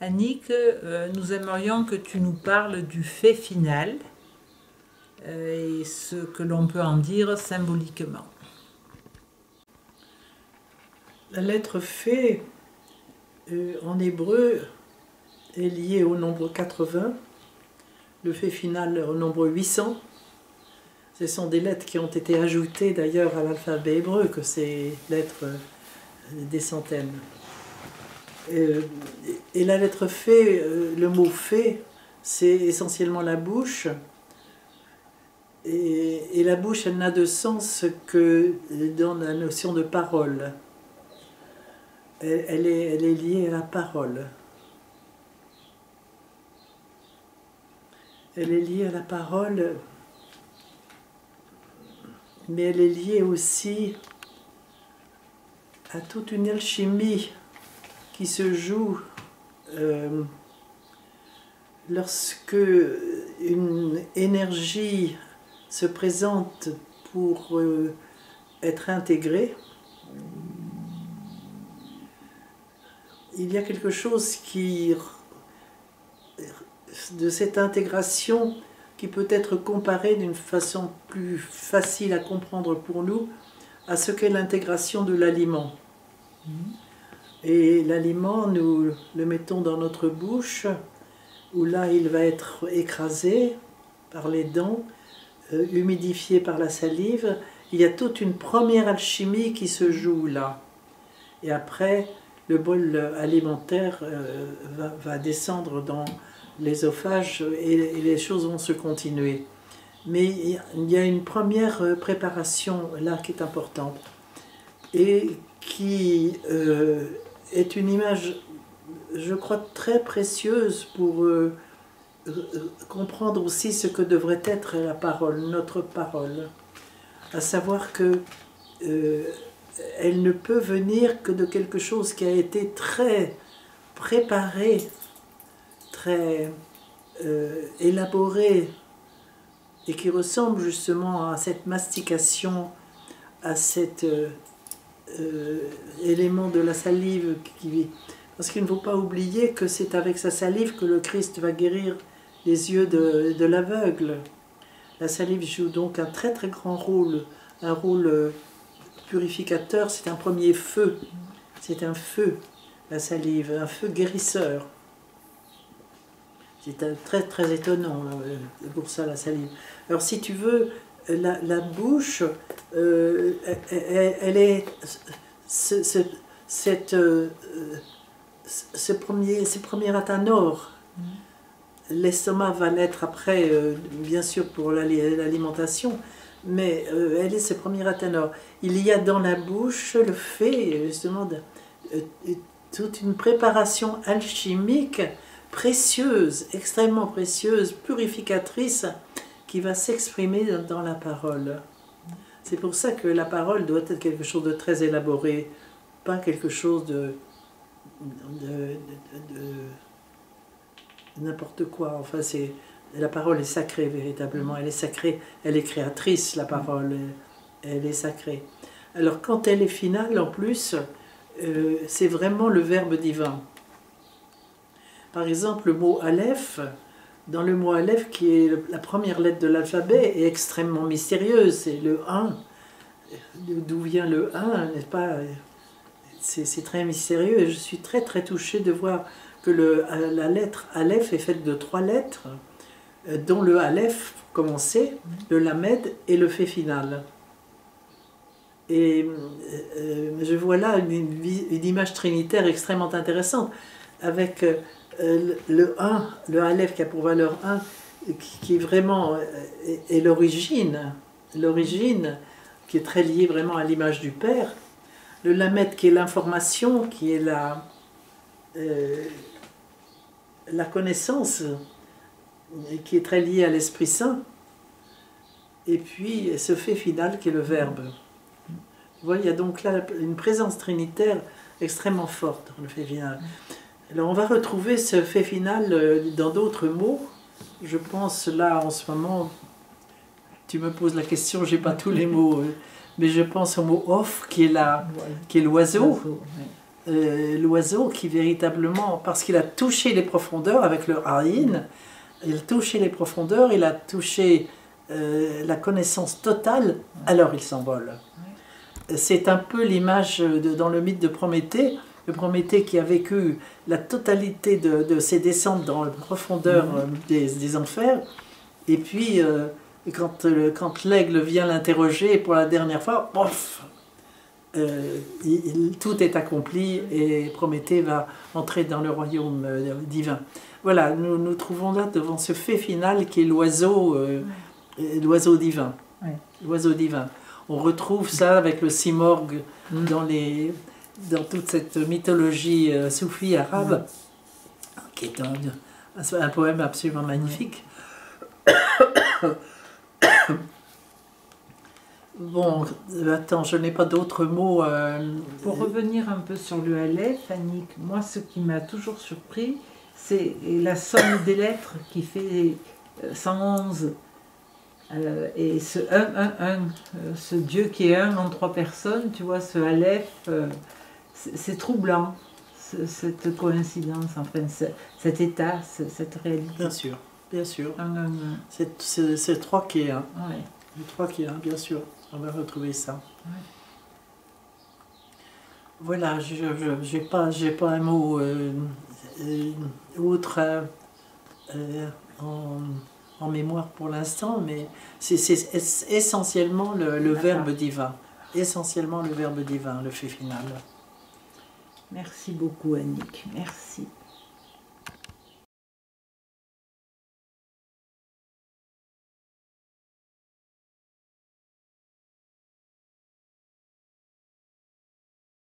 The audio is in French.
Annick, nous aimerions que tu nous parles du fait final et ce que l'on peut en dire symboliquement. La lettre fait en hébreu est liée au nombre 80, le fait final au nombre 800. Ce sont des lettres qui ont été ajoutées d'ailleurs à l'alphabet hébreu, que ces lettres des centaines. Et la lettre fait, le mot fait, c'est essentiellement la bouche. Et la bouche, elle n'a de sens que dans la notion de parole. Elle est liée à la parole. Elle est liée à la parole, mais elle est liée aussi à toute une alchimie qui se joue lorsque une énergie se présente pour être intégrée. Il y a quelque chose de cette intégration qui peut être comparée d'une façon plus facile à comprendre pour nous à ce qu'est l'intégration de l'aliment. Et l'aliment, nous le mettons dans notre bouche, où là il va être écrasé par les dents, humidifié par la salive. Il y a toute une première alchimie qui se joue là. Et après, le bol alimentaire va descendre dans l'ésophage et les choses vont se continuer. Mais il y a une première préparation là qui est importante et qui est une image, je crois, très précieuse pour comprendre aussi ce que devrait être la parole, notre parole. À savoir que elle ne peut venir que de quelque chose qui a été très préparé, très élaboré, et qui ressemble justement à cette mastication, à cet élément de la salive. Parce qu'il ne faut pas oublier que c'est avec sa salive que le Christ va guérir les yeux de l'aveugle. La salive joue donc un très très grand rôle, un rôle purificateur, c'est un premier feu, c'est un feu, la salive, un feu guérisseur. C'est très très étonnant pour ça, la salive. Alors si tu veux, la bouche, elle est ces premiers athanors. L'estomac va l'être après, bien sûr pour l'alimentation, mais elle est ce premier athanor. Il y a dans la bouche le fait justement de toute une préparation alchimique précieuse, extrêmement précieuse, purificatrice, qui va s'exprimer dans la parole. C'est pour ça que la parole doit être quelque chose de très élaboré, pas quelque chose de n'importe quoi. Enfin, la parole est sacrée véritablement, elle est sacrée, elle est créatrice, la parole, elle est sacrée. Alors quand elle est finale en plus, c'est vraiment le Verbe divin. Par exemple, le mot Aleph, dans le mot Aleph, qui est la première lettre de l'alphabet, est extrêmement mystérieuse. C'est le 1. D'où vient le 1, n'est-ce pas? C'est très mystérieux et je suis très très touchée de voir que la lettre Aleph est faite de 3 lettres, dont le Aleph, pour commencer, le Lamed et le fait final. Et je vois là une image trinitaire extrêmement intéressante, avec le 1, le Aleph qui a pour valeur 1, qui est vraiment est l'origine qui est très liée vraiment à l'image du Père, le Lamed qui est l'information, qui est la connaissance, qui est très liée à l'Esprit Saint, et puis ce fait final qui est le Verbe. Vous voyez, il y a donc là une présence trinitaire extrêmement forte dans le fait final. Alors on va retrouver ce fait final dans d'autres mots. Je pense là en ce moment, tu me poses la question, j'ai pas tous les mots, mais je pense au mot off qui est l'oiseau. l'oiseau qui véritablement, parce qu'il a touché les profondeurs avec le Aïn, il a touché les profondeurs, il a touché la connaissance totale, alors il s'envole. C'est un peu l'image dans le mythe de Prométhée, le Prométhée qui a vécu la totalité de ses descentes dans la profondeur des enfers, et puis quand l'aigle vient l'interroger pour la dernière fois, pof, tout est accompli et Prométhée va entrer dans le royaume divin. Voilà, nous trouvons là devant ce fait final qui est l'oiseau divin. Ouais. L'oiseau divin. On retrouve ça avec le simorgue dans toute cette mythologie soufie arabe, qui est un poème absolument magnifique. Bon, attends, je n'ai pas d'autres mots. Pour revenir un peu sur le Aleph, Annick, moi ce qui m'a toujours surpris, c'est la somme des lettres qui fait 111. Et ce 1, ce Dieu qui est un en 3 personnes, tu vois, ce Aleph, c'est troublant, cette coïncidence, enfin, cet état, cette réalité. Bien sûr, bien sûr. 1. C'est 3 qui est 1. Ouais. Le 3 qui est 1, bien sûr. On va retrouver ça. Ouais. Voilà, j'ai pas un mot autre en mémoire pour l'instant, mais c'est essentiellement le verbe divin. Essentiellement le verbe divin, le fait final. Merci beaucoup, Annick. Merci.